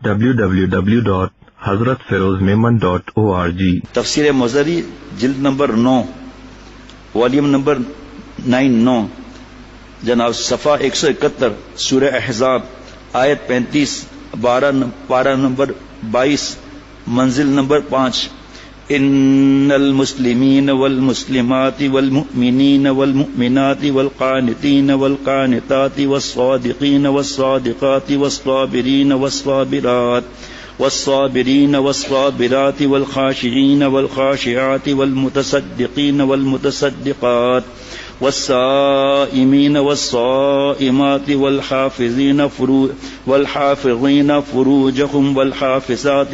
www.hazratfirozmemon.org تفسیر مظہری جلد number 9 volume number 9 جناب صفحہ 171 سورہ احزاب آیت 35 پارہ نمبر 22 منزل نمبر 5 ان المسلمین والمسلمات والمؤمنین والمؤمنات والقانتین والقانتات والصادقین والصادقات والصابرین والصابرات والخاشعین والخاشعات والمتصدقین والمتصدقات والصائمین والصائمات والحافظین فروجهم والحافظات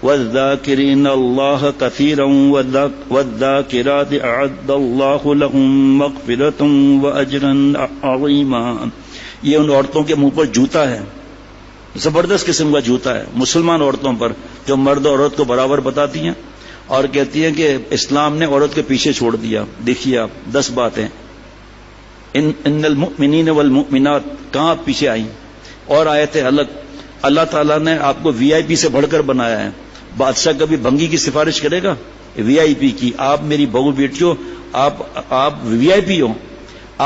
والذاکرین اللہ کثیرا والذاکرات اعد اللہ لهم مغفرۃ واجرا عظیما. یہ ان عورتوں کے منہ پر جوتا ہے، زبردست قسم کا جوتا ہے مسلمان عورتوں پر، جو مرد اور عورت کو برابر بتاتی ہیں اور کہتی ہیں کہ اسلام نے عورت کے پیچھے چھوڑ دیا. دیکھیے آپ 10 باتیں ان المؤمنین والمؤمنات کہاں پیچھے آئیں، اور آیتیں الگ. اللہ تعالیٰ نے آپ کو وی آئی پی سے بڑھ کر بنایا ہے. بادشاہ کبھی بھنگی کی سفارش کرے گا؟ وی آئی پی کی. آپ میری بہو بیٹیوں، آپ وی آئی پی ہو،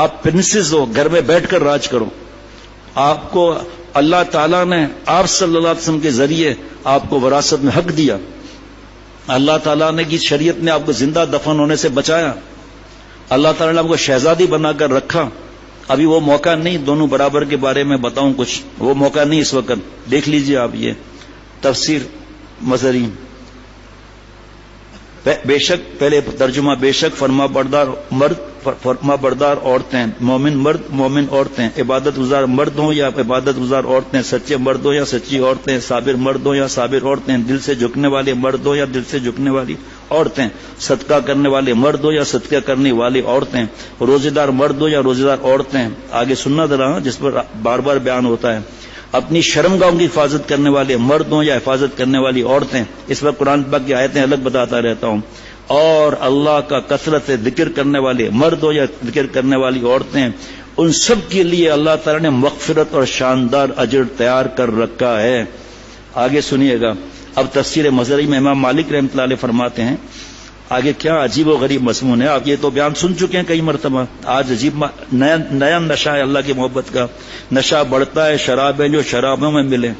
آپ پرنسز ہو، گھر میں بیٹھ کر راج کرو. آپ کو اللہ تعالیٰ نے آپ صلی اللہ علیہ وسلم کے ذریعے آپ کو وراثت میں حق دیا. اللہ تعالیٰ نے کی شریعت نے آپ کو زندہ دفن ہونے سے بچایا. اللہ تعالیٰ نے آپ کو شہزادی بنا کر رکھا. ابھی وہ موقع نہیں دونوں برابر کے بارے میں بتاؤں کچھ، وہ موقع نہیں اس وقت. دیکھ لیجئے آپ یہ تفسیر مظہری. بے شک پہلے ترجمہ، بے شک فرما بردار مرد، فرما بردار عورتیں، مومن مرد، مومن عورتیں، عبادت گزار مرد ہوں یا عبادت گزار عورتیں، سچے مرد ہوں یا سچی عورتیں، صابر مرد ہوں یا صابر عورتیں، دل سے جھکنے والے مرد ہوں یا دل سے جھکنے والی عورتیں، صدقہ کرنے والے مرد ہوں یا صدقہ کرنے والی عورتیں، روزے دار مرد ہوں یا روزے دار عورتیں. آگے سننا ذرا جس پر بار بار بیان ہوتا ہے. اپنی شرمگاہوں کی حفاظت کرنے والے مرد ہوں یا حفاظت کرنے والی عورتیں. اس پر قرآن پاک کی آیتیں الگ بتاتا رہتا ہوں. اور اللہ کا کثرت سے ذکر کرنے والے مرد ہو یا ذکر کرنے والی عورتیں، ان سب کے لیے اللہ تعالیٰ نے مغفرت اور شاندار اجر تیار کر رکھا ہے. آگے سنیے گا. اب تفسیر مظہری میں امام مالک رحمۃ اللہ علیہ فرماتے ہیں آگے کیا عجیب و غریب مضمون ہے. آپ یہ تو بیان سن چکے ہیں کئی مرتبہ. آج عجیب نیا نشہ ہے اللہ کی محبت کا. نشہ بڑھتا ہے شرابیں جو شرابوں میں ملے،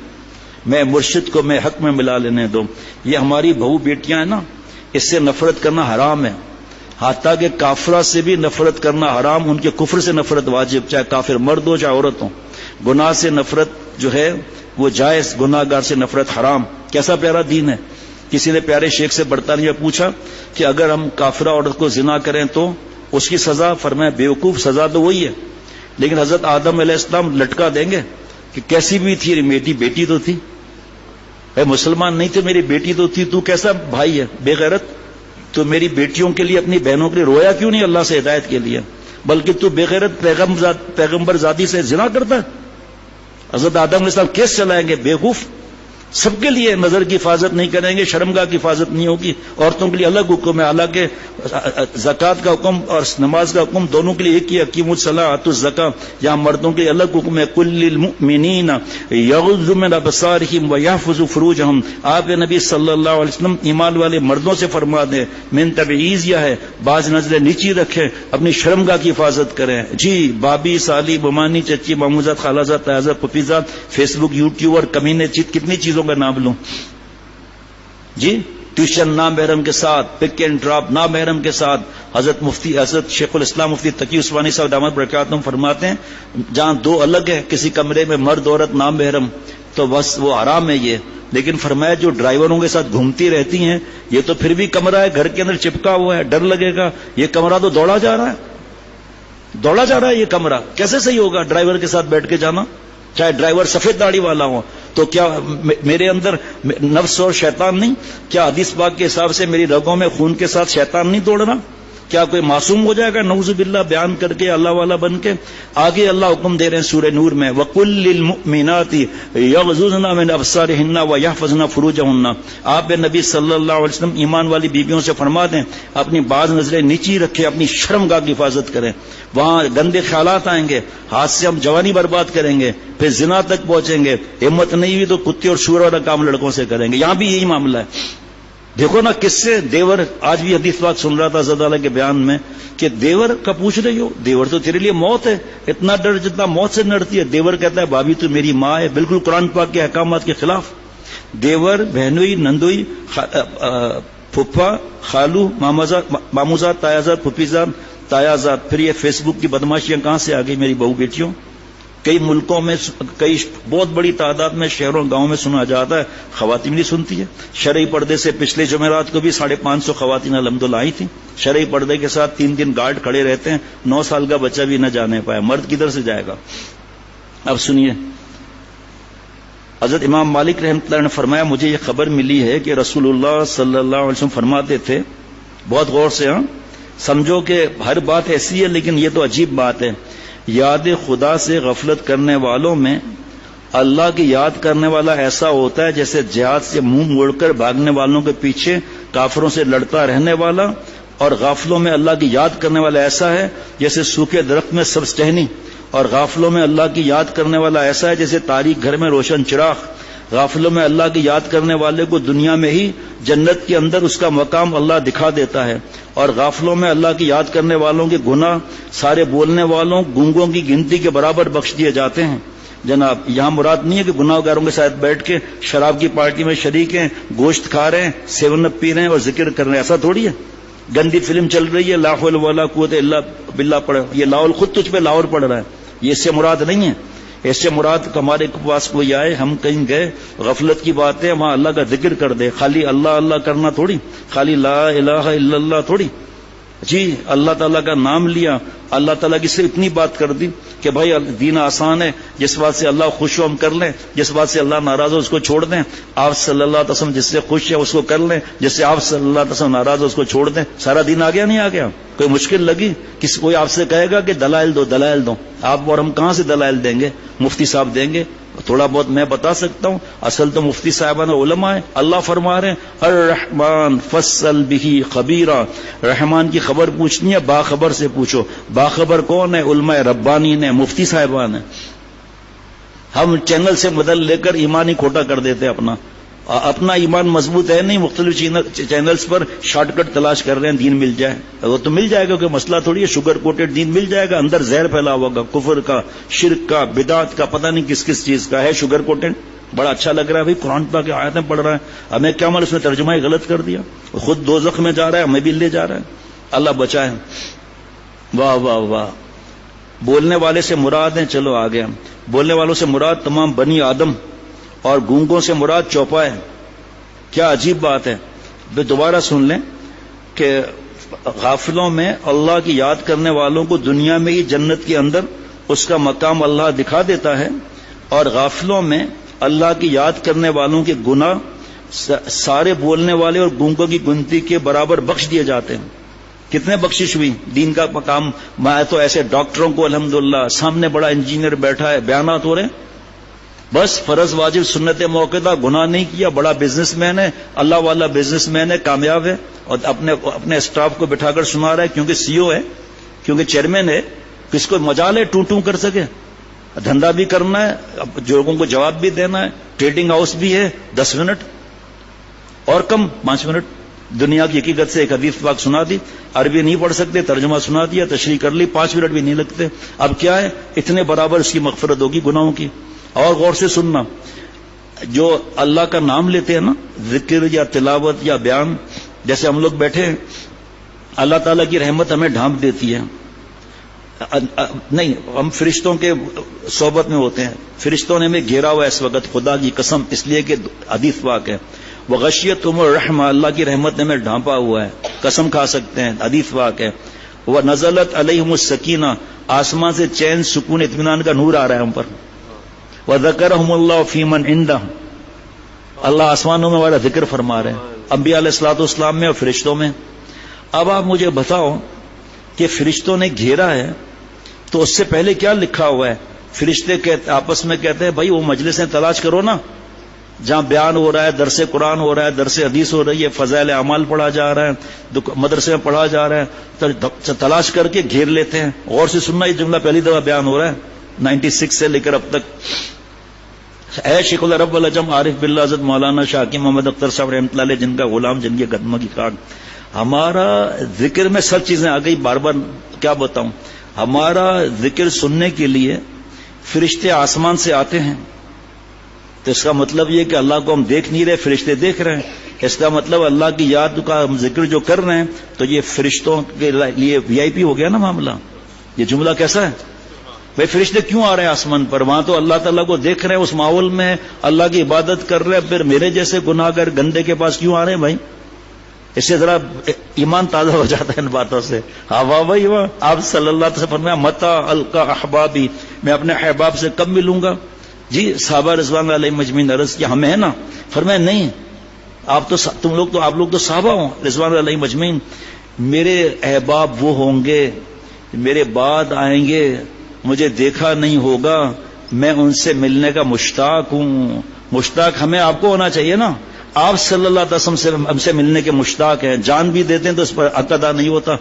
میں مرشد کو میں حق میں ملا لینے دو. یہ ہماری بہو بیٹیاں ہیں نا، اس سے نفرت کرنا حرام ہے. حتیٰ کہ کافرہ سے بھی نفرت کرنا حرام، ان کے کفر سے نفرت واجب، چاہے کافر مرد ہو چاہے عورت ہو. گناہ سے نفرت جو ہے وہ جائز، گناہ گار سے نفرت حرام. کیسا پیارا دین ہے. کسی نے پیارے شیخ سے برطانیہ پوچھا کہ اگر ہم کافرہ عورت کو زنا کریں تو اس کی سزا؟ فرمایا بیوقوف سزا تو وہی ہے، لیکن حضرت آدم علیہ السلام لٹکا دیں گے کہ کیسی بھی تھی میری بیٹی تو تھی، اے مسلمان نہیں تھے میری بیٹی تو تھی، تو کیسا بھائی ہے بے غیرت. تو میری بیٹیوں کے لیے اپنی بہنوں کے لیے رویا کیوں نہیں اللہ سے ہدایت کے لیے؟ بلکہ تو بے غیرت پیغمبر ذاتی سے زنا کرتا ہے. حضرت آدم علیہ السلام کیس چلائیں گے؟ بیوقوف. سب کے لیے نظر کی حفاظت نہیں کریں گے، شرمگاہ کی حفاظت نہیں ہوگی. عورتوں کے لیے الگ حکم ہے. حالانکہ زکوٰۃ کا حکم اور نماز کا حکم دونوں کے لیے ایک ہی ہے. اقیموا الصلاۃ وآتوا الزکاۃ. یہاں مردوں کے لیے الگ حکم ہے. قل للمؤمنین یغضوا من ابصارہم ویحفظوا فروجہم. آپ نبی صلی اللہ علیہ وسلم ایمان والے مردوں سے فرما دیں، من تبعیض یہ ہے بعض نظریں نیچی رکھیں، اپنی شرمگاہ کی حفاظت کریں. جی بابی سالی بمانی چچی ماموزات خالازات تازہ پپیزات فیس بک یوٹیوبر کمینے کتنی چیزوں کا نام لوں جی. ٹیوشن نامحرم کے ساتھ، پک اینڈ ڈراپ نامحرم کے ساتھ. حضرت شیخ الاسلام مفتی تقی عثمانی صاحب دامت برکاتہم فرماتے ہیں جہاں دو الگ ہیں کسی کمرے میں مرد عورت نامحرم تو بس وہ حرام ہے یہ. لیکن فرمایا جو ڈرائیوروں کے ساتھ گھومتی رہتی ہیں یہ تو پھر بھی کمرہ ہے، گھر کے اندر چپکا ہوا ہے، ڈر لگے گا. یہ کمرہ تو دوڑا جا رہا ہے یہ کمرہ. کیسے صحیح ہوگا ڈرائیور کے ساتھ بیٹھ کے جانا؟ چاہے ڈرائیور سفید داڑھی والا ہو. تو کیا میرے اندر نفس اور شیطان نہیں؟ کیا حدیث پاک کے حساب سے میری رگوں میں خون کے ساتھ شیطان نہیں دوڑ رہا؟ کیا کوئی معصوم ہو جائے گا نعوذ باللہ بیان کر کے اللہ والا بن کے؟ آگے اللہ حکم دے رہے ہیں سورہ نور میں وَقُلْ لِلْمُؤْمِنَاتِ يَغْضُضْنَ مِنْ أَبْصَارِهِنَّ وَيَحْفَظْنَ فُرُوجَهُنَّ، آپ نبی صلی اللہ علیہ وسلم ایمان والی بیویوں سے فرما دیں اپنی بعض نظریں نیچی رکھیں، اپنی شرمگاہ کی حفاظت کریں، وہاں گندے خیالات آئیں گے، ہاتھ سے ہم جوانی برباد کریں گے، پھر زنا تک پہنچیں گے، ہمت نہیں ہوئی تو کتے اور سور والا کام لڑکوں سے کریں گے، یہاں بھی یہی معاملہ ہے۔ دیکھو نا کس سے دیور، آج بھی حدیث بات سن رہا تھا حضرت تعالیٰ کے بیان میں کہ دیور کا پوچھ رہی ہو، دیور تو تیرے لیے موت ہے، اتنا ڈر جتنا موت سے ڈرتی ہے۔ دیور کہتا ہے بھابھی تو میری ماں ہے، بالکل قرآن پاک کے احکامات کے خلاف۔ دیور، بہنوئی، نندوئی، پھپھا، خالو، ماموزاد، تایازاد، پھپھیزاد، تایازاد، پھر یہ فیس بک کی بدماشیاں کہاں سے آ گئی میری بہو بیٹیوں؟ کئی ملکوں میں، کئی بہت بڑی تعداد میں شہروں گاؤں میں سنا جاتا ہے، خواتین نہیں سنتی ہے۔ شرعی پردے سے پچھلے جمعرات کو بھی 550 خواتین الحمدللہ آئی تھیں، شرعی پردے کے ساتھ 3 دن گارڈ کھڑے رہتے ہیں، 9 سال کا بچہ بھی نہ جانے پائے، مرد کدھر سے جائے گا؟ اب سنیے، حضرت امام مالک رحمۃ اللہ نے فرمایا مجھے یہ خبر ملی ہے کہ رسول اللہ صلی اللہ علیہ وسلم فرماتے تھے، بہت غور سے سمجھو کہ ہر بات ایسی ہے لیکن یہ تو عجیب بات ہے، یاد خدا سے غفلت کرنے والوں میں اللہ کی یاد کرنے والا ایسا ہوتا ہے جیسے جہاد سے منہ موڑ کر بھاگنے والوں کے پیچھے کافروں سے لڑتا رہنے والا، اور غافلوں میں اللہ کی یاد کرنے والا ایسا ہے جیسے سوکھے درخت میں سبز ٹہنی، اور غافلوں میں اللہ کی یاد کرنے والا ایسا ہے جیسے تاریک گھر میں روشن چراغ۔ غافلوں میں اللہ کی یاد کرنے والے کو دنیا میں ہی جنت کے اندر اس کا مقام اللہ دکھا دیتا ہے، اور غافلوں میں اللہ کی یاد کرنے والوں کے گناہ سارے بولنے والوں گونگوں کی گنتی کے برابر بخش دیے جاتے ہیں۔ جناب یہاں مراد نہیں ہے کہ گناہ گاروں کے ساتھ بیٹھ کے شراب کی پارٹی میں شریک ہیں، گوشت کھا رہے ہیں، 7 اپ پی رہے ہیں اور ذکر کر رہے ہیں، ایسا تھوڑی ہے۔ گندی فلم چل رہی ہے، لا حول ولا قوت الا باللہ پڑھ، یہ لاہور خود تجھ پہ لاہور پڑھ رہا ہے، یہ اس سے مراد نہیں ہے۔ اس سے مراد ہمارے پاس کوئی آئے، ہم کہیں گئے، غفلت کی بات ہے، وہاں اللہ کا ذکر کر دے، خالی اللہ اللہ کرنا تھوڑی، خالی لا الہ الا اللہ تھوڑی، جی اللہ تعالیٰ کا نام لیا، اللہ تعالیٰ کی صرف اتنی بات کر دی کہ بھائی دین آسان ہے، جس بات سے اللہ خوش ہو ہم کر لیں، جس بات سے اللہ ناراض ہو اس کو چھوڑ دیں، آپ صلی اللہ علیہ وسلم جس سے خوش ہے اس کو کر لیں، جس سے آپ صلی اللہ علیہ وسلم ناراض ہو اس کو چھوڑ دیں، سارا دین آ گیا نہیں آ گیا؟ کوئی مشکل لگی؟ کوئی آپ سے کہے گا کہ دلائل دو دلائل دو، آپ اور ہم کہاں سے دلائل دیں گے؟ مفتی صاحب دیں گے؟ تھوڑا بہت میں بتا سکتا ہوں، اصل تو مفتی صاحبان علماء ہیں۔ اللہ فرما رہے ہیں الرحمن فصل بہ خبیرا، رحمان کی خبر پوچھنی ہے باخبر سے پوچھو۔ باخبر کون ہے؟ علماء ربانی نے، مفتی صاحبان ہیں۔ ہم چینل سے بدل لے کر ایمان ہی کھوٹا کر دیتے اپنا ایمان مضبوط ہے نہیں، مختلف چینلز پر شارٹ کٹ تلاش کر رہے ہیں دین مل جائے، وہ تو مل جائے گا، کوئی مسئلہ تھوڑی ہے، شوگر کوٹڈ دین مل جائے گا، اندر زہر پھیلا ہوگا، کفر کا، شرک کا، بدعت کا، پتہ نہیں کس کس چیز کا ہے شوگر کوٹڈ۔ بڑا اچھا لگ رہا ہے بھائی قرآن پاک کی آیتیں پڑھ رہا ہے، ہمیں کیا معلوم اس نے ترجمہ ہی غلط کر دیا، خود دوزخ میں جا رہا ہے، ہمیں بھی لے جا رہا ہے، اللہ بچائے۔ واہ واہ واہ۔ بولنے والے سے مراد ہیں، چلو آگے، ہم بولنے والوں سے مراد تمام بنی آدم، اور گونگوں سے مراد چوپائے۔ کیا عجیب بات ہے، دوبارہ سن لیں کہ غافلوں میں اللہ کی یاد کرنے والوں کو دنیا میں ہی جنت کے اندر اس کا مقام اللہ دکھا دیتا ہے، اور غافلوں میں اللہ کی یاد کرنے والوں کے گناہ سارے بولنے والے اور گونگوں کی گنتی کے برابر بخش دیے جاتے ہیں۔ کتنے بخشش ہوئی دین کا مقام۔ میں تو ایسے ڈاکٹروں کو الحمدللہ سامنے بڑا انجینئر بیٹھا ہے، بیانات ہو رہے ہیں، بس فرض واجب سنت موقع گناہ نہیں کیا، بڑا بزنس مین ہے، اللہ والا بزنس مین ہے، کامیاب ہے، اور اپنے اسٹاف کو بٹھا کر سنا رہا ہے کیونکہ سی او ہے، کیونکہ چیئرمین ہے، کس کو مجال ہے ٹوں ٹوں کر سکے، دھندا بھی کرنا ہے، لوگوں کو جواب بھی دینا ہے، ٹریڈنگ ہاؤس بھی ہے، 10 منٹ اور کم 5 منٹ دنیا کی حقیقت سے ایک حدیث پاک سنا دی، عربی نہیں پڑھ سکتے، ترجمہ سنا دیا، تشریح کر لی، 5 منٹ بھی نہیں لگتے۔ اب کیا ہے، اتنے برابر اس کی مغفرت ہوگی گناہوں کی۔ اور غور سے سننا، جو اللہ کا نام لیتے ہیں نا، ذکر یا تلاوت یا بیان، جیسے ہم لوگ بیٹھے ہیں، اللہ تعالیٰ کی رحمت ہمیں ڈھانپ دیتی ہے، نہیں ہم فرشتوں کے صحبت میں ہوتے ہیں، فرشتوں نے ہمیں گھیرا ہوا ہے اس وقت، خدا کی قسم، اس لیے کہ حدیث پاک ہے وغشیتہم الرحمہ، اللہ کی رحمت نے ہمیں ڈھانپا ہوا ہے، قسم کھا سکتے ہیں، حدیث پاک ہے۔ ونزلت علیہم السکینہ، آسمان سے چین، سکون، اطمینان کا نور آ رہا ہے ہم پر۔ وذکرہم اللہ فی من عندہ، اللہ آسمانوں میں ہمارا ذکر فرما رہے ہیں، انبیاء علیہ الصلوۃ والسلام میں اور فرشتوں میں۔ اب آپ مجھے بتاؤ کہ فرشتوں نے گھیرا ہے تو اس سے پہلے کیا لکھا ہوا ہے؟ فرشتے آپس میں کہتے ہیں بھائی وہ مجلسیں تلاش کرو نا جہاں بیان ہو رہا ہے، درس قرآن ہو رہا ہے، درس حدیث ہو رہی ہے، فضائل اعمال پڑھا جا رہا ہے، مدرسے میں پڑھا جا رہا ہے، تو تلاش کر کے گھیر لیتے ہیں. غور سے سننا، یہ جملہ پہلی دفعہ بیان ہو رہا ہے 96 سے لے کر اب تک. اے شیخ العرب والعجم عارف باللہ حضرت مولانا شاکی محمد اختر صاحب رحمۃ اللہ علیہ، جن کا غلام، جن کے قدموں کی کاٹ. ہمارا ذکر میں سب چیزیں آ گئی، بار بار کیا بتاؤں. ہمارا ذکر سننے کے لیے فرشتے آسمان سے آتے ہیں، تو اس کا مطلب یہ کہ اللہ کو ہم دیکھ نہیں رہے، فرشتے دیکھ رہے ہیں. اس کا مطلب اللہ کی یاد کا ہم ذکر جو کر رہے ہیں تو یہ فرشتوں کے لیے VIP ہو گیا نا معاملہ. یہ جملہ کیسا ہے بھائی؟ فرشتے کیوں آ رہے ہیں آسمان پر؟ وہاں تو اللہ تعالیٰ کو دیکھ رہے ہیں، اس ماحول میں اللہ کی عبادت کر رہے ہیں، پھر میرے جیسے گناہگار گندے کے پاس کیوں آ رہے ہیں بھائی؟ اس سے ذرا ایمان تازہ ہو جاتا ہے ان باتوں سے. ہاں واہ بھائی واہ. آپ صلی اللہ علیہ وسلم فرمایا متا القا احبابی، میں اپنے احباب سے کب ملوں گا؟ جی صحابہ رضوان علیہ مجمعین عرض کیا ہم ہیں نا؟ فرمایا نہیں، آپ لوگ تو صحابہ ہوں رضوان علیہ مجمعین. میرے احباب وہ ہوں گے میرے بعد آئیں گے، مجھے دیکھا نہیں ہوگا، میں ان سے ملنے کا مشتاق ہوں. مشتاق ہمیں آپ کو ہونا چاہیے نا. آپ صلی اللہ علیہ وسلم سے ہم سے ملنے کے مشتاق ہیں، جان بھی دیتے ہیں تو اس پر حق ادا نہیں ہوتا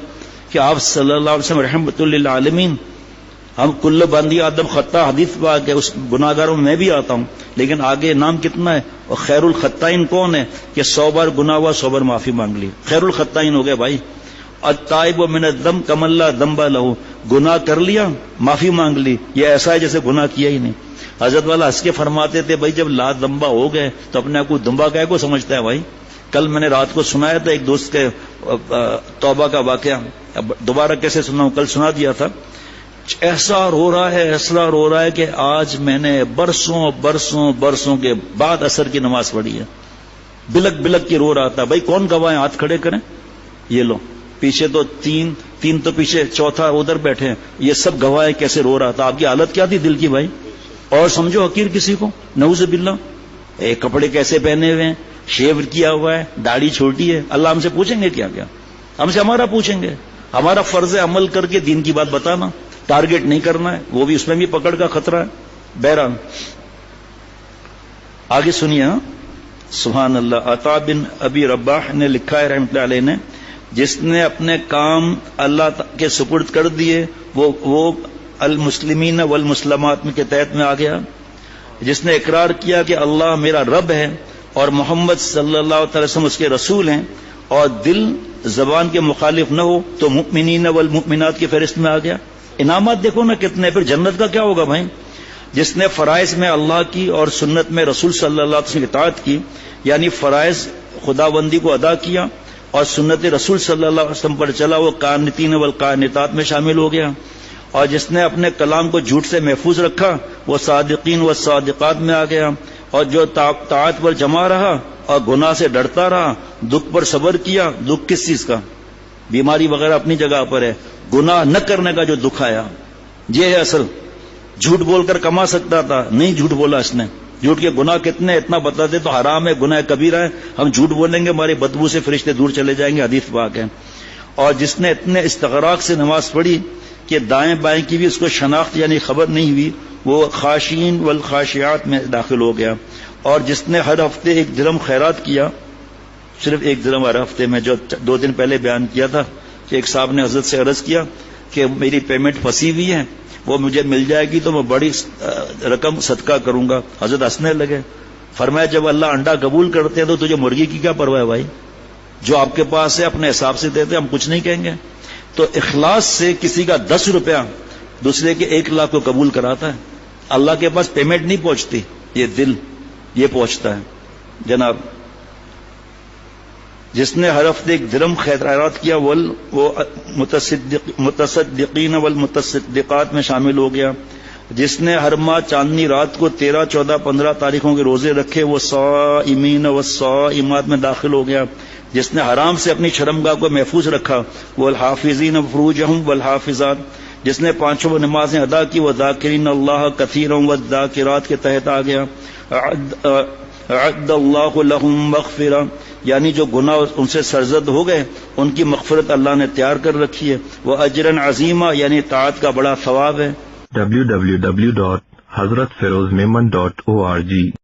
کہ آپ صلی اللہ علیہ وسلم رحمت للعالمین. ہم کل بندی آدم خطا، حدیث پاک ہے، اس گناہ گاروں میں بھی آتا ہوں، لیکن آگے نام کتنا ہے؟ اور خیر الخطائین کون ہے کہ 100 بار گناہ ہوا 100 بار معافی مانگ لی، خیر الخطائین ہو گئے بھائی. التائب من الذنب کمن لا ذنب له، گناہ کر لیا معافی مانگ لی، یہ ایسا ہے جیسے گناہ کیا ہی نہیں. حضرت والا ہنس کے فرماتے تھے بھائی جب لا دمبا ہو گئے تو اپنے آپ کو دمبا کہہ کو سمجھتا ہے بھائی. کل میں نے رات کو سنایا تھا ایک دوست کے توبہ کا واقعہ، دوبارہ کیسے سنا ہوں، کل سنا دیا تھا. ایسا رو رہا ہے، ایسا رو رہا ہے کہ آج میں نے برسوں کے بعد عصر کی نماز پڑھی ہے. بلک بلک کے رو رہا تھا. بھائی کون گواہ ہیں؟ ہاتھ کھڑے کریں. یہ لو پیچھے تو تین تو پیچھے، چوتھا ادھر بیٹھے ہیں، یہ سب گواہ ہیں کیسے رو رہا تھا. آپ کی حالت کیا تھی دل کی بھائی؟ اور سمجھو حقیر کسی کو، نعوذ باللہ. کپڑے کیسے پہنے ہوئے ہیں، شیو کیا ہوا ہے، داڑھی چھوٹی ہے. اللہ ہم سے پوچھیں گے کیا کیا؟ ہم سے ہمارا پوچھیں گے. ہمارا فرض ہے عمل کر کے دین کی بات بتانا، ٹارگٹ نہیں کرنا ہے، وہ بھی اس میں بھی پکڑ کا خطرہ ہے. بہرحال آگے سنیے. سبحان اللہ. عطا بن ابی رباح نے لکھا ہے رحمۃ اللہ علیہ نے، جس نے اپنے کام اللہ کے سپرد کر دیے وہ المسلمین والمسلمات کے تحت میں آ گیا. جس نے اقرار کیا کہ اللہ میرا رب ہے اور محمد صلی اللہ تعالی وسلم اس کے رسول ہیں، اور دل زبان کے مخالف نہ ہو، تو مؤمنین والمؤمنات کی فہرست میں آ گیا. انعامات دیکھو نا کتنے. پھر جنت کا کیا ہوگا بھائی؟ جس نے فرائض میں اللہ کی اور سنت میں رسول صلی اللہ علیہ وسلم کی اطاعت کی، یعنی فرائض خداوندی کو ادا کیا اور سنت رسول صلی اللہ علیہ وسلم پر چلا، وہ قانتین والقانتات میں شامل ہو گیا. اور جس نے اپنے کلام کو جھوٹ سے محفوظ رکھا وہ صادقین و صادقات میں آ گیا. اور جو طاعت پر جمع رہا اور گناہ سے ڈرتا رہا، دکھ پر صبر کیا. دکھ کس چیز کا؟ بیماری وغیرہ اپنی جگہ پر ہے، گناہ نہ کرنے کا جو دکھ آیا یہ ہے اصل. جھوٹ بول کر کما سکتا تھا، نہیں جھوٹ بولا اس نے. جھوٹ کے گناہ کتنے اتنا بتاتے تو حرام ہے، گناہ کبیرہ ہے. ہم جھوٹ بولیں گے ہماری بدبو سے فرشتے دور چلے جائیں گے، حدیث پاک ہے. اور جس نے اتنے استغراق سے نماز پڑھی کہ دائیں بائیں کی بھی اس کو شناخت یعنی خبر نہیں ہوئی، وہ خاشعین والخاشعات میں داخل ہو گیا. اور جس نے ہر ہفتے 1 درہم خیرات کیا، صرف 1 درہم ہر ہفتے میں، جو 2 دن پہلے بیان کیا تھا کہ ایک صاحب نے حضرت سے عرض کیا کہ میری پیمنٹ پھنسی ہوئی ہے، وہ مجھے مل جائے گی تو میں بڑی رقم صدقہ کروں گا. حضرت ہنسنے لگے. فرمایا جب اللہ انڈا قبول کرتے ہیں تو تجھے مرغی کی کیا پرواہ ہے بھائی؟ جو آپ کے پاس ہے اپنے حساب سے دیتے، ہم کچھ نہیں کہیں گے. تو اخلاص سے کسی کا 10 روپیہ دوسرے کے 1 لاکھ کو قبول کراتا ہے. اللہ کے پاس پیمنٹ نہیں پہنچتی، یہ دل یہ پہنچتا ہے جناب. جس نے ہر ہفتے 1 درہم خیرات کیا وہ متصدقین والمتصدقات میں شامل ہو گیا. جس نے ہر ماہ چاندنی رات کو 13، 14، 15 تاریخوں کے روزے رکھے وہ صائمین والصائمات میں داخل ہو گیا. جس نے حرام سے اپنی شرمگاہ کو محفوظ رکھا وہ الحافظین فروجہم والحافظات. جس نے 5 نمازیں ادا کی وہ ذاکرین اللہ کثیرا والذاکرات کے تحت آ گیا. اعد اللہ لہم مغفرہ. یعنی جو گناہ ان سے سرزد ہو گئے ان کی مغفرت اللہ نے تیار کر رکھی ہے. وہ اجرن عظیمہ یعنی طاعت کا بڑا ثواب ہے. www.hazratfirozmemon.org